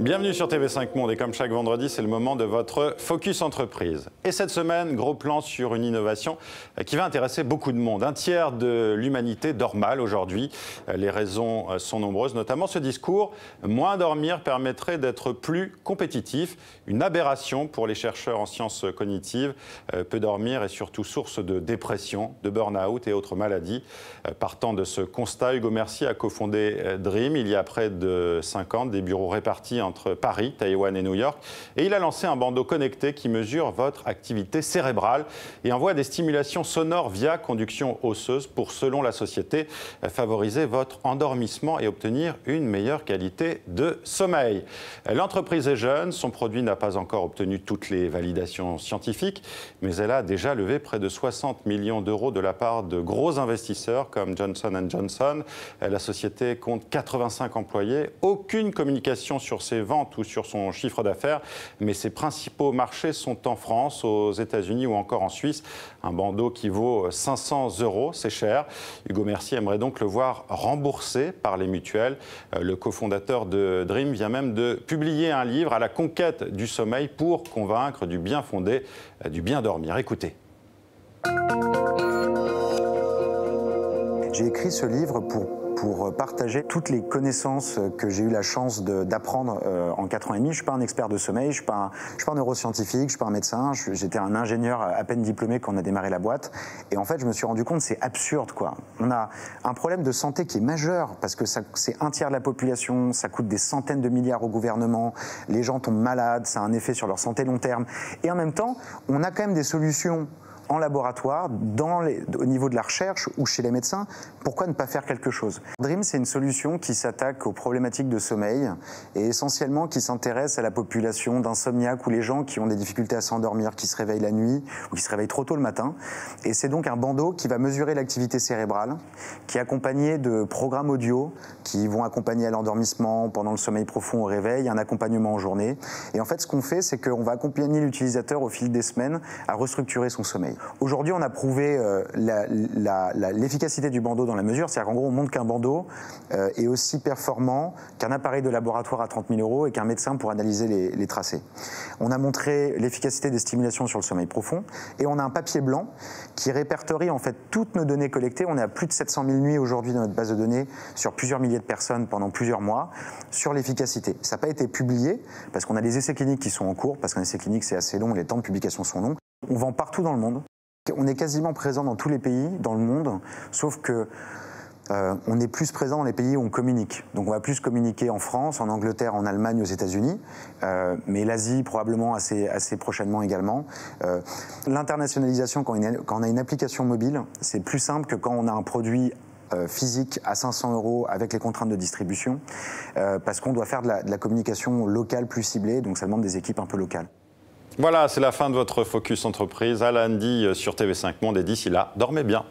Bienvenue sur TV5 Monde et comme chaque vendredi, c'est le moment de votre Focus Entreprise. Et cette semaine, gros plan sur une innovation qui va intéresser beaucoup de monde. Un tiers de l'humanité dort mal aujourd'hui. Les raisons sont nombreuses, notamment ce discours. Moins dormir permettrait d'être plus compétitif. Une aberration pour les chercheurs en sciences cognitives. Peu dormir est surtout source de dépression, de burn-out et autres maladies. Partant de ce constat, Hugo Mercier a cofondé Dream il y a près de 5 ans, des bureaux répartis entre Paris, Taïwan et New York. Et il a lancé un bandeau connecté qui mesure votre activité cérébrale et envoie des stimulations sonores via conduction osseuse pour, selon la société, favoriser votre endormissement et obtenir une meilleure qualité de sommeil. L'entreprise est jeune, son produit n'a pas encore obtenu toutes les validations scientifiques, mais elle a déjà levé près de 60 millions d'euros de la part de gros investisseurs comme Johnson & Johnson. La société compte 85 employés, aucune communication sur ses ventes ou sur son chiffre d'affaires, mais ses principaux marchés sont en France, aux États-Unis ou encore en Suisse. Un bandeau qui vaut 500 €, c'est cher. Hugo Mercier aimerait donc le voir remboursé par les mutuelles. Le cofondateur de Dream vient même de publier un livre à la conquête du sommeil pour convaincre du bien fondé, du bien dormir. Écoutez. J'ai écrit ce livre pour partager toutes les connaissances que j'ai eu la chance d'apprendre en 4 ans et demi. Je ne suis pas un expert de sommeil, je ne suis pas un neuroscientifique, je ne suis pas un médecin, j'étais un ingénieur à peine diplômé quand on a démarré la boîte. Et en fait, je me suis rendu compte que c'est absurde, quoi. On a un problème de santé qui est majeur parce que c'est un tiers de la population, ça coûte des centaines de milliards au gouvernement, les gens tombent malades, ça a un effet sur leur santé long terme. Et en même temps, on a quand même des solutions en laboratoire, au niveau de la recherche ou chez les médecins. Pourquoi ne pas faire quelque chose? Dream, c'est une solution qui s'attaque aux problématiques de sommeil et essentiellement qui s'intéresse à la population d'insomniaques ou les gens qui ont des difficultés à s'endormir, qui se réveillent la nuit ou qui se réveillent trop tôt le matin. Et c'est donc un bandeau qui va mesurer l'activité cérébrale, qui est accompagné de programmes audio qui vont accompagner à l'endormissement, pendant le sommeil profond, au réveil, un accompagnement en journée. Et en fait, ce qu'on fait, c'est qu'on va accompagner l'utilisateur au fil des semaines à restructurer son sommeil. Aujourd'hui, on a prouvé l'efficacité du bandeau dans la mesure, c'est-à-dire qu'en gros, on montre qu'un bandeau est aussi performant qu'un appareil de laboratoire à 30 000 € et qu'un médecin pour analyser les tracés. On a montré l'efficacité des stimulations sur le sommeil profond et on a un papier blanc qui répertorie en fait toutes nos données collectées. On est à plus de 700 000 nuits aujourd'hui dans notre base de données sur plusieurs milliers de personnes pendant plusieurs mois sur l'efficacité. Ça n'a pas été publié parce qu'on a des essais cliniques qui sont en cours, parce qu'un essai clinique c'est assez long, les temps de publication sont longs. On vend partout dans le monde. On est quasiment présent dans tous les pays dans le monde, sauf que on est plus présent dans les pays où on communique. Donc on va plus communiquer en France, en Angleterre, en Allemagne, aux États-Unis, mais l'Asie probablement assez prochainement également. L'internationalisation, quand on a une application mobile, c'est plus simple que quand on a un produit physique à 500 € avec les contraintes de distribution, parce qu'on doit faire de la communication locale plus ciblée, donc ça demande des équipes un peu locales. Voilà, c'est la fin de votre Focus Entreprise. À lundi sur TV5 Monde et d'ici là, dormez bien.